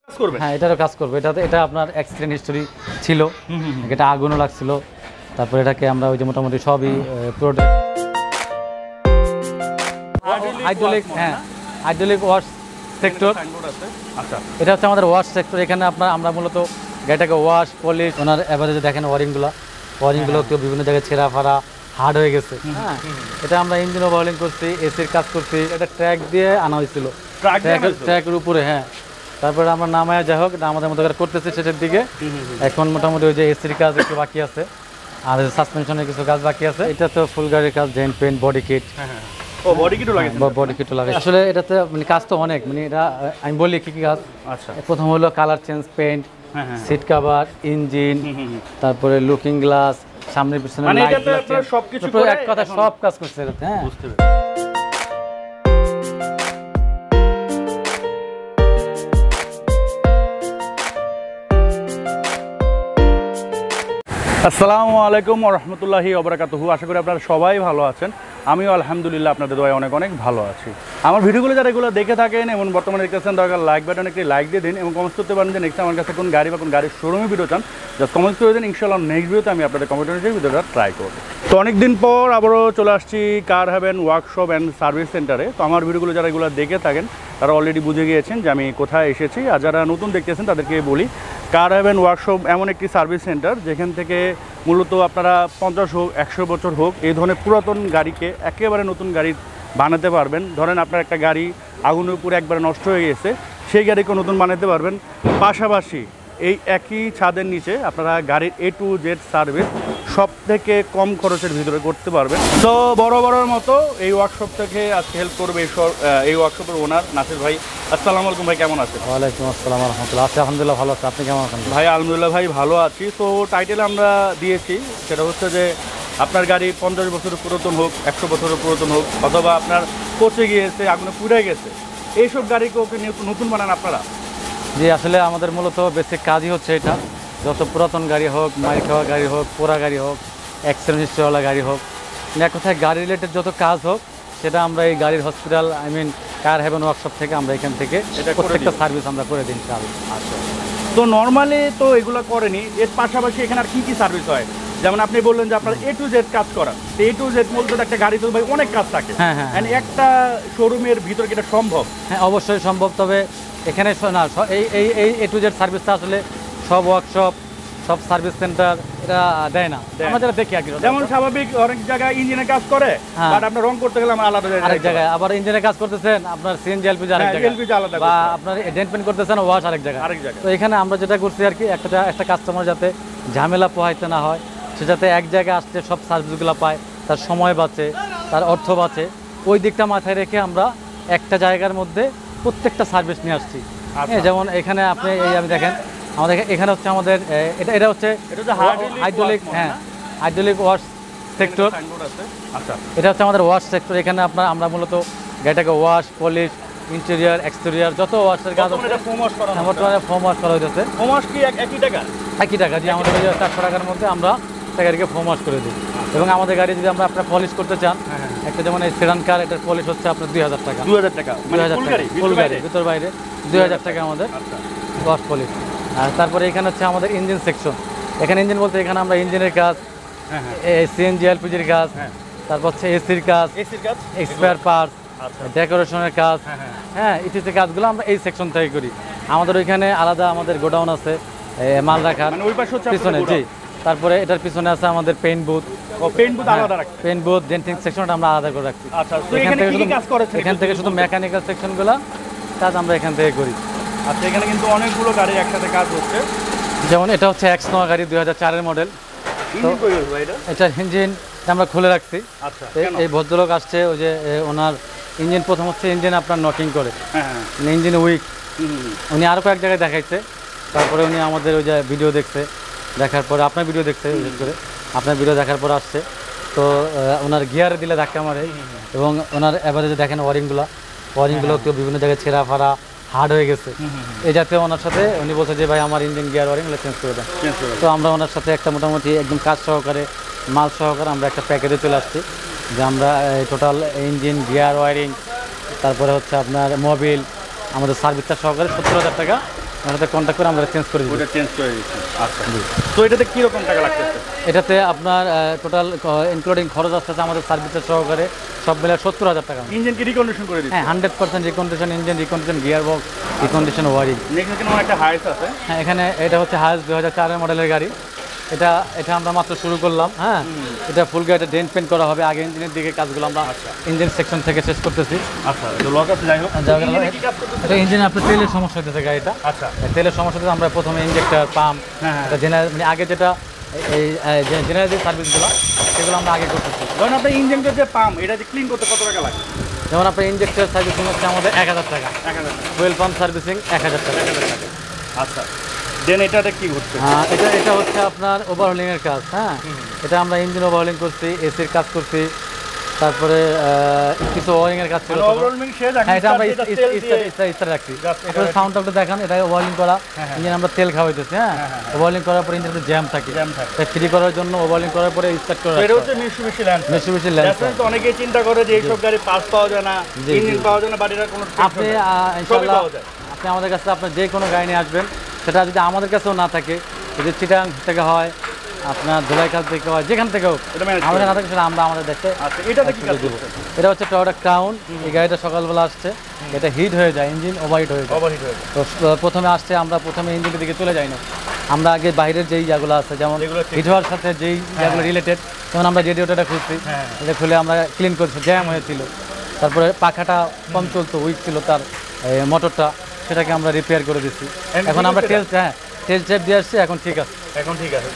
হ্যাঁ, এটারও কাজ করবে। এটা আপনার অ্যাক্সিডেন্ট হিস্টোরি ছিল, এটা আগুনও লাগছিল। তারপরে এটাকে আমরা ওই যে মোটামুটি সবই হাইড্রোলিক ওয়াশ সেক্টর। এটা হচ্ছে আমাদের ওয়াশ সেক্টর। এখানে আমরা মূলত গাড়িটাকে ওয়াশ পলিশ, ওনার অ্যাভারেজে দেখেন ওয়ারিংগুলো কেউ বিভিন্ন জায়গায় ছেঁড়া ফাড়া হার্ড হয়ে গেছে। হ্যাঁ, এটা আমরা ইঞ্জিন ওভারহলিং করছি, এসির কাজ করছি। এটা ট্র্যাক দিয়ে আনা হয়েছিল, ট্র্যাকের উপরে। হ্যাঁ, তারপরে আমরা নামায় যাই হোক, এটা আমাদের মতো করে করতেছি শেষের দিকে। এখন মোটামুটি ওই যে এসির কাজ একটু বাকি আছে, আর সাসপেনশনের কিছু কাজ বাকি আছে। এটা তো ফুল গাড়ির কাজ, জেন্ট পেন্ট, বডি কিট। বডি কিটও লাগে। আসলে এটাতে মানে কাজ তো অনেক, মানে এটা আমি বলি কি কাজ। আচ্ছা, প্রথম হলো colour change, paint, seat cover, engine, তারপরে লুকিং গ্লাস, সামনে পিছনে লাইট, সবকিছু এক কথা সব কাজ করছে এটাতে। হ্যাঁ, বুঝতে পেরেছি। আসসালামু আলাইকুম ওয়া রাহমাতুল্লাহি ওয়া বারাকাতুহু। আশা করি আপনারা সবাই ভালো আছেন। আমিও আলহামদুলিল্লাহ আপনাদের দয়ায় অনেক অনেক ভালো আছি। আমার ভিডিওগুলো যারা এগুলো দেখে থাকেন এবং বর্তমানে দেখতেছেন, দরকার লাইক বাটন একটি লাইক দিয়ে দিন এবং কমেন্টস করতে পারেন যে নেক্সট আমার কাছে কোন গাড়ি বা কোন গাড়ির শোরুমে ভিডিও চান, জাস্ট কমেন্টস করে দিন। ইনশাআল্লাহ নেক্সট ভিডিওতে আমি আপনাদের কমেন্ট অনুযায়ী ভিডিওটা ট্রাই করব। তো অনেকদিন পর আবারও চলে আসছি কার হ্যাভেন ওয়ার্কশপ অ্যান্ড সার্ভিস সেন্টারে। তো আমার ভিডিওগুলো যারা এগুলো দেখে থাকেন তারা অলরেডি বুঝে গিয়েছেন যে আমি কোথায় এসেছি। আর যারা নতুন দেখতেছেন তাদেরকে বলি, কার হ্যাভেন ওয়ার্কশপ এমন একটি সার্ভিস সেন্টার যেখান থেকে মূলত আপনারা 50 হোক 100 বছর হোক এই ধরনের পুরাতন গাড়িকে একেবারে নতুন গাড়ি বানাতে পারবেন। ধরেন আপনার একটা গাড়ি আগুনের উপরে একবারে নষ্ট হয়ে গেছে, সেই গাড়িকে নতুন বানাতে পারবেন। পাশাপাশি এই একই ছাদের নিচে আপনারা গাড়ির A to Z সার্ভিস সব থেকে কম খরচের ভিতরে করতে পারবেন। তো বড় মতো এই ওয়ার্কশপ থেকে আজকে হেল্প করবে এই ওয়ার্কশপের ওনার নাসির ভাই। আসসালামু আলাইকুম ভাই, কেমন আছেন? ওয়ালাইকুম আসসালাম ওয়া রাহমাতুল্লাহ। আছি আলহামদুলিল্লাহ ভালো আছি, আপনি কেমন আছেন? ভাই আলহামদুলিল্লাহ ভাই ভালো আছি। তো টাইটেলে আমরা দিয়েছি সেটা হচ্ছে যে আপনার গাড়ি 50 বছরের পুরাতন হোক, 100 বছরের পুরাতন হোক, অথবা আপনার পচে গিয়েছে, আগুনে পুড়ে গেছে, এইসব গাড়িকে ওকে নতুন বানান আপনারা? জি, আসলে আমাদের মূলত বেসিক কাজই হচ্ছে এটা। যত পুরাতন গাড়ি হোক, মাইর খাওয়া গাড়ি হোক, পোড়া গাড়ি হোক, অ্যাক্সিডেন্ট হিস্ট্রিওয়ালা গাড়ি হোক, এক কথায় গাড়ি রিলেটেড যত কাজ হোক সেটা আমরা এই গাড়ির হসপিটাল কার হ্যাভেন ওয়ার্কশপ থেকে আমরা এখান থেকে প্রত্যেকটা সার্ভিস আমরা করে দিই ইনশাআল্লাহ। আচ্ছা, তো নর্মালি তো এগুলো করেনি, এর পাশাপাশি এখানে আর কি সার্ভিস হয়? যেমন আপনি বললেন যে আপনার A to Z কাজ করা। A to Z বলতে একটা গাড়ি তো ভাই অনেক কাজ থাকে। হ্যাঁ, একটা শোরুমের ভিতরে কি এটা সম্ভব? হ্যাঁ, অবশ্যই সম্ভব। তবে এখানে না, এই A to Z সার্ভিসটা আসলে সব ওয়ার্কশপ, সব সার্ভিস সেন্টার এটা দেয় না। আমরা যেটা দেখি আর কি, যেমন স্বাভাবিক অনেক জায়গায় ইঞ্জিনের কাজ করে, বাট আপনার রং করতে গেলে আমরা আলাদা আরেক জায়গায়, আবার ইঞ্জিনের কাজ করতেছেন আপনার CNG LPG আরেক জায়গায়, বা আপনার ডেন্ট পেন্ট করতেছেন ওয়াশ আরেক জায়গায়। তো এখানে আমরা যেটা করছি আর কি, একটা কাস্টমার যাতে ঝামেলা পোহাইতে না হয়, সে যাতে এক জায়গায় আসতে সব সার্ভিসগুলো পায়, তার সময় বাঁচে, তার অর্থ বাঁচে, ওই দিকটা মাথায় রেখে আমরা একটা জায়গার মধ্যে প্রত্যেকটা সার্ভিস নিয়ে আসছি। যেমন এখানে আপনি আমি দেখেন, আমাদের এখানে হচ্ছে আমাদের এটা হচ্ছে হাইড্রোলিক ওয়াশ সেক্টর। আচ্ছা, এটা হচ্ছে আমাদের ওয়াশ সেক্টর। এখানে আমরা মূলত গাড়িটাকে ওয়াশ পলিশ, ইন্টেরিয়ার এক্সটেরিয়ার যত ওয়াশের কাজ বর্তমানে ফোম ওয়াশ করা হইতেছে। একই টাকা জি, আমাদের 400 টাকার মধ্যে আমরা গাড়িকে ফোম ওয়াশ করে দিই। এবং আমাদের গাড়ি যদি আপনার পলিশ করতে চান, একটা যেমন এই সেডান কার, এটার পলিশ হচ্ছে আপনার 2000 টাকা। 2000 টাকা ফুল গাড়ি ভিতর বাইরে 2000 টাকা আমাদের ওয়াশ পলিশ। আর তারপরে এখানে হচ্ছে আমাদের ইঞ্জিন সেকশন। এখানে ইঞ্জিন বলতে এখানে আমরা ইঞ্জিনের কাজ, CNG LPGর কাজ, তারপর হচ্ছে এসির কাজ, এক্সপায়ার পার্টস, ডেকোরেশনের কাজ, হ্যাঁ ইত্যাদি কাজগুলো আমরা এই সেকশন থেকে করি। আমাদের ওইখানে আলাদা আমাদের গোডাউন আছে মাল রাখার পিছনে। জি, তারপরে এটার পিছনে আছে আমাদের পেইন্ট বুথ, ডেন্টিং সেকশনটা আমরা আলাদা করে রাখছি। এখান থেকে শুধু মেকানিক্যাল সেকশনগুলো কাজ আমরা এখান থেকে করি। আচ্ছা, এখানে কিন্তু অনেকগুলো গাড়ি একসাথে কাজ হচ্ছে। যেমন এটা হচ্ছে X নোয়া গাড়ি, 2004-এর মডেল। এটা ইঞ্জিন আমরা খুলে রাখছি। এই ভদ্রলোক আসছে, ওই যে ওনার ইঞ্জিন প্রথম হচ্ছে ইঞ্জিন আপনার নকিং করে, ইঞ্জিন উইক, উনি আরও কয়েক জায়গায় দেখাইছে। তারপরে উনি আমাদের ওই যে ভিডিও দেখছে, দেখার পরে আপনার ভিডিও দেখছে, বিশেষ করে আপনার ভিডিও দেখার পর আসছে। তো ওনার গিয়ারে দিলে ধাক্কা মারে, এবং ওনার অ্যাভারেজে দেখেন ওয়ারিংগুলো কেউ বিভিন্ন জায়গায় ছেঁড়া ফাড়া হার্ড হয়ে গেছে। এই জাতীয় ওনার সাথে উনি বলছে যে ভাই আমার ইঞ্জিন গিয়ার ওয়ারিংগুলো চেঞ্জ করে দেন। তো আমরা ওনার সাথে একটা মোটামুটি একদম কাজ সহকারে, মাল সহকারে আমরা একটা প্যাকেজে চলে আসছি, যে আমরা টোটাল ইঞ্জিন গিয়ার ওয়ারিং, তারপরে হচ্ছে আপনার মোবিল, আমাদের সার্ভিসটা সহকারে 70,000 টাকা ওনার সাথে কন্ট্যাক্ট করে আমরা চেঞ্জ করে দিই। ওটা চেঞ্জ করে দিচ্ছি। আচ্ছা, তো এটাতে কি রকম টাকা লাগতেছে? এটাতে আপনার টোটাল ইনক্লুডিং খরচ আসছে আমাদের সার্ভিসের সহকারে সব মিলে 70,000 টাকা। ইঞ্জিন কি রিকন্ডিশন করে দিচ্ছি? হ্যাঁ 100% recondition engine, recondition gear box, recondition wiring. এখানে একটা হাইস আছে। হ্যাঁ এখানে এটা হচ্ছে হাইস 2004 মডেলের গাড়ি। এটা আমরা মাত্র শুরু করলাম। হ্যাঁ এটা ফুল গাড়িটা ডেন্ট পেন্ট করা হবে, আগে ইঞ্জিনের দিকে কাজগুলো আমরা ইঞ্জিন সেকশন থেকে শেষ করতেছি। আচ্ছা, তো লক আছে যাই হোক। এটা ইঞ্জিনে আপনার তেলের সমস্যা হতেছে গাড়িটা। আচ্ছা, তেলের সমস্যা হতে আমরা প্রথমে ইঞ্জেক্টর পাম্প, এটা জেনারেল মানে আগে যেটা এই জেনারেল যে সার্ভিসগুলো সেগুলো আমরা আগে করতেছি। ধরুন আপনার ইঞ্জিনটার যে পাম্প এটা যে ক্লিন করতে কত টাকা লাগে? যেমন আপনার ইঞ্জেক্টর সার্ভিসিং হচ্ছে আমাদের 1000 টাকা, 1000 টাকা। ফুয়েল পাম্প সার্ভিসিং 1000 টাকা। আচ্ছা, দেন এটাতে কি ঘটছে? এটা হচ্ছে আপনার ওভারহোলিং এর কাজ। হ্যাঁ এটা আমরা ইঞ্জিন ওভারহোলিং করছি, এসির কাজ করছি, তারপরে কিছু ওয়ারিং এর কাজ ছিল। হ্যাঁ এটা আমরা ইস্তার রাখছি। আপনার সাউন্ডটা একটু দেখান, এটা ওভারহোলিং করা ইঞ্জিন আমরা তেল খাওয়াইতেছি। হ্যাঁ ওভারহোলিং করার পরে ইঞ্জিন জ্যাম থাকে, তাই ফ্রি করার জন্য ওভারহোলিং করার পরে স্টার্ট করা। এটা হচ্ছে মিশুবিশি ল্যান্স। তো অনেকেই চিন্তা করে যে এইসব গাড়ি পার্টস পাওয়া যায় না, ইঞ্জিন পাওয়া যায় না, বাড়ির কোনো আপনি ইনশাআল্লাহ আপনি আমাদের কাছে আপনার যে কোনো গাড়ি নিয়ে আসবেন, সেটা যদি আমাদের কাছেও না থাকে, যদি চিটাং থেকে হয়, আপনার ধুলাইখাল থেকে হয়, যেখান থেকে হোক আমাদের না থাকে সেটা আমরা আমাদের দেখতে। এটা হচ্ছে টয়োটা ক্রাউন। এই গাড়িটা সকালবেলা আসছে, এটা হিট হয়ে যায়, ইঞ্জিন ওভারহিট হয়ে যায়। তো প্রথমে আসছে, আমরা প্রথমে ইঞ্জিনের দিকে চলে যাই না, আমরা আগে বাইরের যেই জায়গাগুলো আছে যেমন হিট হওয়ার সাথে যেই জায়গাগুলো রিলেটেড, যেমন আমরা রেডিওটা খুলছি, এটা খুলে আমরা ক্লিন করছি, জ্যাম হয়েছিল, তারপরে পাখাটা কম চলতো, উইক ছিল তার মোটরটা, সেটাকে আমরা রিপেয়ার করে দিচ্ছি। এখন আমরা টেস্ট ড্রাইভ দিয়ে আসছি, এখন ঠিক আছে।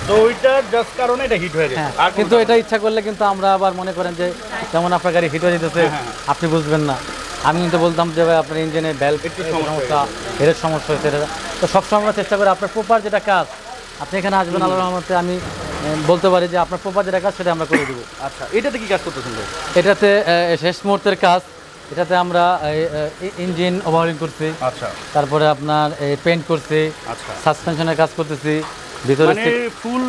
তো ওইটা জাস্ট কারণে এটা হিট হয়ে যায়। কিন্তু এটা ইচ্ছা করলে কিন্তু আমরা আবার মনে করেন যে যেমন আপনার গাড়ি হিট হয়ে যেতেছে, আপনি বুঝবেন না, আমি কিন্তু বলতাম যে ভাই আপনার ইঞ্জিনে বেল্ট একটু সমস্যা, এর সমস্যা হয়েছে, এটা তো সবসময় আমরা চেষ্টা করি আপনার প্রপার যেটা কাজ, আপনি এখানে আসবেন আল্লাহর রহমতে আমি বলতে পারি যে আপনার প্রপার যেটা কাজ সেটা আমরা করে দেবো। আচ্ছা, এটাতে কি কাজ করতেছেন? এটাতে শেষ মুহূর্তের কাজ, এটাতে আমরা ইঞ্জিন ওভারহোলিং করছি। আচ্ছা, তারপরে আপনার পেইন্ট করছি। আচ্ছা, সাসপেনশনের কাজ করতেছি ভিতরে, মানে ফুল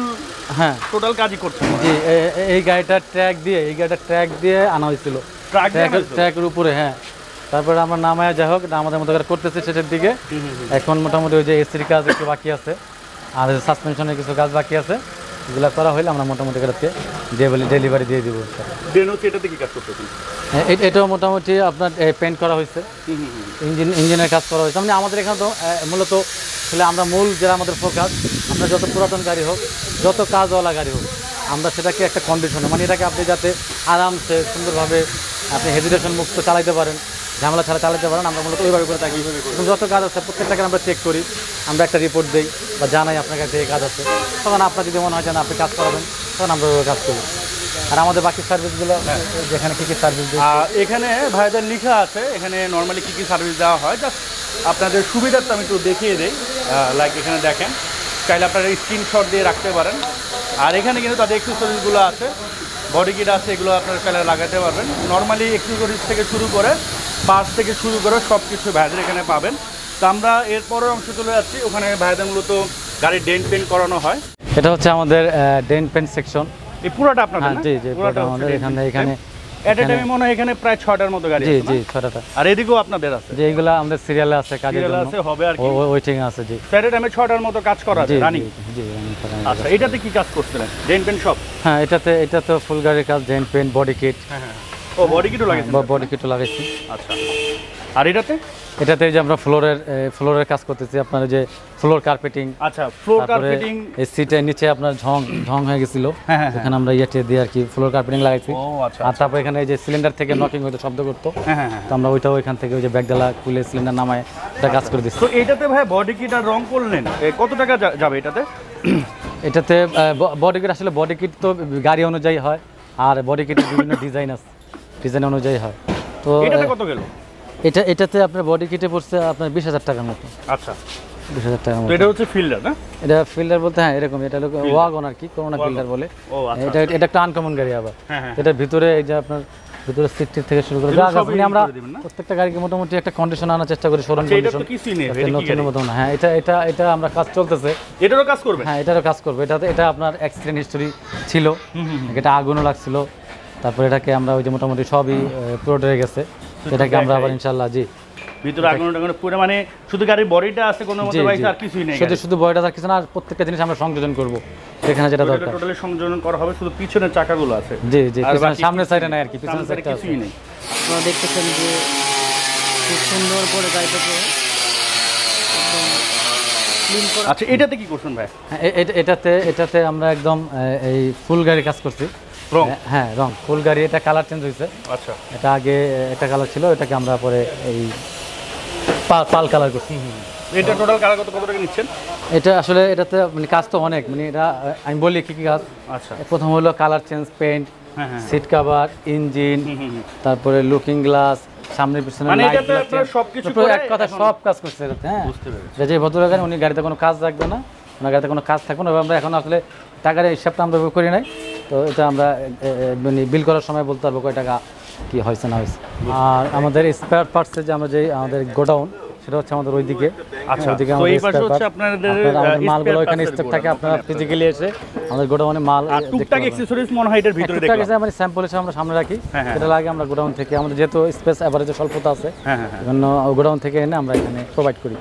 টোটাল কাজই করছে। জি, এই গাড়িটা ট্র্যাক দিয়ে আনা হয়েছিল, ট্র্যাকের উপরে। হ্যাঁ তারপরে আমরা নামায় যাই হোক আমাদের মতো করে করতেছি শেষের দিকে। এখন মোটামুটি ওই যে এসির কাজ একটু বাকি আছে, আর সাসপেনশনের কিছু কাজ বাকি আছে, এগুলো করা হলে আমরা মোটামুটি করে ডেলিভারি দিয়ে দিব। এটাতে কি কাজ করতেছেন? এটাও মোটামুটি আপনার পেন্ট করা হয়েছে, ইঞ্জিনের কাজ করা হয়েছে। মানে আমাদের এখানে তো মূলত আমরা মূল যেটা আমাদের ফোকাস, আপনার যত পুরাতন গাড়ি হোক, যত কাজওয়ালা গাড়ি হোক, আমরা সেটাকে একটা কন্ডিশনে, মানে এটাকে আপনি যাতে আরামসে সুন্দরভাবে আপনি হেজিটেশন মুক্ত চালাইতে পারেন, ঝামেলা ছাড়া চালাতে পারেন, আমরা মূলত ওইভাবে করে থাকি। এবং যত কাজ আছে প্রত্যেকটাকে আমরা চেক করি, আমরা একটা রিপোর্ট দিই বা জানাই আপনার কাছে এই কাজ আছে, তখন আপনার যদি মনে হয় যে আপনি কাজ করাবেন, তখন আমরা ওইভাবে কাজ করি। আর আমাদের বাকি সার্ভিসগুলো যেখানে কী কী সার্ভিস দিই, এখানে ভাইদের লেখা আছে এখানে নর্মালি কী কী সার্ভিস দেওয়া হয়, জাস্ট আপনাদের সুবিধার্থে আমি একটু দেখিয়ে দিই। লাইক এখানে দেখেন, চাইলে আপনারা স্ক্রিনশট দিয়ে রাখতে পারেন। আর এখানে কিন্তু তাদের এক্সেসরিজগুলো আছে, বডি কিট আছে, এগুলো আপনারা চাইলে লাগাতে পারবেন। নর্মালি এক্সেসরিজ থেকে শুরু করে পার্টস থেকে শুরু করে সব কিছু ভাইদের এখানে পাবেন। তো আমরা এরপরের অংশ চলে যাচ্ছি, ওখানে ভাইদের মূলত গাড়ির ডেন্ট পেন্ট করানো হয়। এটা হচ্ছে আমাদের ডেন্ট পেন্ট সেকশন। এই পুরোটা আপনাদের? জি জি, পুরোটা আমাদের। এখানে এট এ টাইমে মনে হয় এখানে প্রায় 6টার মতো গাড়ি আছে। জি 6টা। আর এদিকেও আপনাদের আছে? জি, এগুলো আমাদের সিরিয়ালে আছে, কাজের জন্য আছে, হবে আর কি ওয়েটিং আছে। জি, এট এ টাইমে 6টার মতো কাজ করা আছে রানিং। জি। আচ্ছা, এটাতে কি কাজ করছিলেন? ডেন্ট পেন্ট সব? হ্যাঁ, এটা তো ফুল গাড়ির কাজ, ডেন্ট পেন্ট, বডি কিট। হ্যাঁ, ও বডি কিটও লাগাইছেন? বডি কিটও লাগাইছি। আচ্ছা, আর এটাতে যে আমরা ফ্লোরের কাজ করতেছি, আপনার যে ফ্লোর কার্পেটিং। আচ্ছা, ফ্লোর কার্পেটিং। এই সিটের নিচে আপনার ঝং হয়ে গেছিল, এখানে আমরা ইয়েতে দিয়ে আর কি ফ্লোর কার্পেটিং লাগাইছি। আর তারপর এখানে এই যে সিলিন্ডার থেকে নকিং হইতো, শব্দ করতো, তো আমরা ওইটাও এখান থেকে ওই যে ব্যাগডালা খুলে সিলিন্ডার নামায় এটা কাজ করে দিচ্ছি। তো এটাতে ভাই বডি কিট আর রং করলেন, কত টাকা যাবে এটাতে? এটাতে বডি কিট, আসলে বডি কিট তো গাড়ি অনুযায়ী হয়, আর বডি কিটের বিভিন্ন ডিজাইন আছে, ডিজাইন অনুযায়ী হয়। তো এটাতে কত গেল? এটাতে আপনার বডি কিটে পড়ছে আপনার 20,000 টাকার মতো। আচ্ছা, 20,000 টাকার মতো। এটা হচ্ছে ফিল্ডার না? এটা ফিল্ডার বলতে হ্যাঁ এরকম, এটা হলো ওয়াগন আর কি, করোনা ফিল্ডার বলে। এটা একটা আনকমন গাড়ি আবার। এটার ভিতরে এই যে আপনার ভিতরে সিট থেকে শুরু করে আমরা প্রত্যেকটা গাড়িকে মোটামুটি একটা কন্ডিশন আনার চেষ্টা করি, শোরুম কন্ডিশন নতুন মতো না। হ্যাঁ, এটা আমরা কাজ চলতেছে, এটারও কাজ করবে। হ্যাঁ, এটারও কাজ করবে। এটা আপনার অ্যাক্সিডেন্ট হিস্টোরি ছিল, এটা আগুনও লাগছিল, তারপরে এটাকে আমরা ওই যে মোটামুটি সবই পুরোটা হয়ে গেছে, এটাকে আমরা আবার ইনশাল্লাহ। জি, ভিতরে আগুন টাগুন পুরো মানে শুধু গাড়ির বডিটা আছে কোনো মতে ভাই আর কিছুই নেই শুধু বডিটা আর কিছু না, আর প্রত্যেকটা জিনিস আমরা সংযোজন করব এখানে যেটা দরকার টোটালি সংযোজন করা হবে, শুধু পিছনের চাকাগুলো আছে। জি জি, সামনের সাইডে নাই আর কি, পিছনের সাইডে কিছুই নেই। আপনারা দেখতেছেন যে খুব সুন্দর করে গাড়িটাকে আচ্ছা এটাতে কি করছেন ভাই? এটাতে আমরা একদম এই ফুল গাড়ি কাজ করছি। হ্যাঁ রং ফুল গাড়ি, এটা কালার চেঞ্জ হয়েছে। আচ্ছা এটা আগে একটা কালার ছিল, এটাকে আমরা পরে এই পাল কালার করছি। এটা টোটাল কালার কত টাকা নিচ্ছেন? এটা আসলে এটাতে মানে কাজ তো অনেক, মানে এটা আমি বলি কি কি কাজ। আচ্ছা প্রথম হলো colour change, paint, seat cover, engine, তারপরে লুকিং গ্লাস, সামনে পিছনে মানে লাইট, এটাতে আপনারা সবকিছু এক কথা সব কাজ করছে এটাতে। হ্যাঁ বুঝতে পেরেছি। যে ভদ্রলোক উনি গাড়িতে কোনো কাজ রাখবে না, ওনার গাড়িতে কোনো কাজ থাকবে না। আমরা এখন আসলে টাকার হিসাবটা আমরা করি নাই, তো এটা আমরা মানে বিল করার সময় বলতে পারবো কয় টাকা কি হয়েছে না হয়েছে। আর আমাদের স্পেয়ার পার্টসের যে আমরা যে আমাদের গোডাউন, সেটা হচ্ছে আমাদের ওইদিকে। আচ্ছা ওইদিকে তো এই পাশে হচ্ছে আপনাদের মালগুলো ওখানে স্টক থাকে, আপনারা ফিজিক্যালি এসে আমাদের গোডাউনে মাল টুকটাক অ্যাকসেসরিজ মনে হয় এটার ভিতরে দেখলাম। টুকটাক মানে স্যাম্পল হিসেবে আমরা সামনে রাখি, সেটা লাগে আমরা গোডাউন থেকে, আমাদের যেহেতু স্পেস এভারেজে স্বল্পতা আছে, এজন্য গোডাউন থেকে এনে আমরা এখানে প্রোভাইড করি।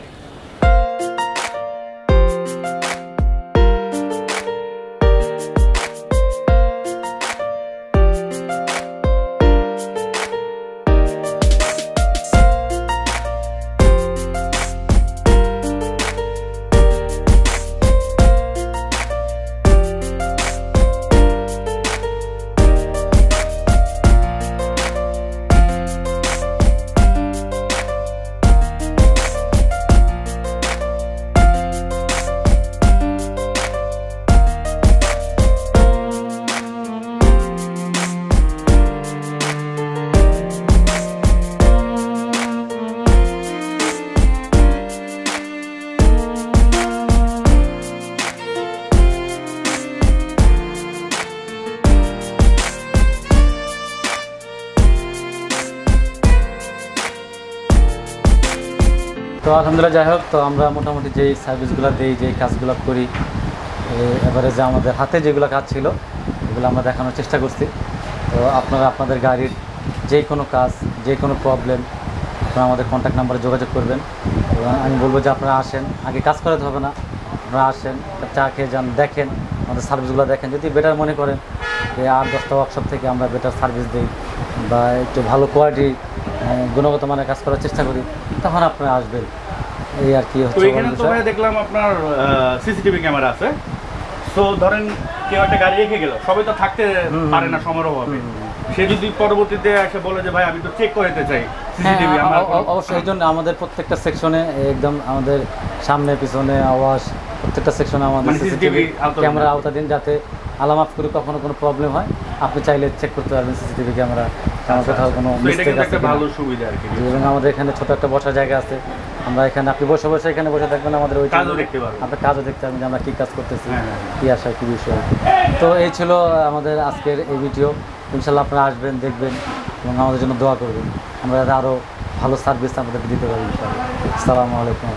তো আলহামদুলিল্লাহ, যাই হোক, তো আমরা মোটামুটি যেই সার্ভিসগুলো দিই, যেই কাজগুলো করি, এবারে যে আমাদের হাতে যেগুলো কাজ ছিল এগুলো আমরা দেখানোর চেষ্টা করছি। তো আপনারা আপনাদের গাড়ির যে কোনো কাজ, যে কোনো প্রবলেম, আপনারা আমাদের কন্ট্যাক্ট নাম্বারে যোগাযোগ করবেন। এবং আমি বলবো যে আপনারা আসেন, আগে কাজ করাতে হবে না, আপনারা আসেন, চা খেয়ে যান, দেখেন আমাদের সার্ভিসগুলো দেখেন। যদি বেটার মনে করেন যে 8-10টা ওয়ার্কশপ থেকে আমরা বেটার সার্ভিস দিই বা একটু ভালো কোয়ালিটি গুণগত মানের কাজ করার চেষ্টা করি, তখন আপনারা আসবেন। এই আর কি হচ্ছে। এখানে তো ভাই দেখলাম আপনার সিসিটিভি ক্যামেরা আছে। তো ধরেন কেউ একটা গাড়ি রেখে গেল, সবাই তো থাকতে পারে না সমারোহ হবে, সে যদি পরবর্তীতে এসে বলে যে ভাই আমি তো চেক করতে চাই সিসিটিভি, অবশ্যই। এই জন্য আমাদের প্রত্যেকটা সেকশনে একদম আমাদের সামনে পিছনে আওয়াজ, প্রত্যেকটা সেকশনে আমাদের সিসিটিভি ক্যামেরা আওতাধীন, যাতে আলামাত করে কখনো কোনো প্রবলেম হয় আপনি চাইলে চেক করতে পারবেন সিসিটিভি ক্যামেরা, কোথাও কোনো মিস্টেক আছে। ভালো সুবিধা আর কি। এবং আমাদের এখানে ছোট একটা বসার জায়গা আছে, আমরা এখানে আপনি বসে বসে এখানে বসে থাকবেন, আমাদের ওই কাজও দেখতে পারবেন, আপনার কাজও দেখতে পারবেন যে আমরা কী কাজ করতেছি, কী আশা কী বিষয়। তো এই ছিল আমাদের আজকের এই ভিডিও। ইনশাল্লাহ আপনারা আসবেন, দেখবেন এবং আমাদের জন্য দোয়া করবেন, আমরা যাতে আরও ভালো সার্ভিস আমাদেরকে দিতে পারি ইনশাআল্লাহ। আসসালামু আলাইকুম।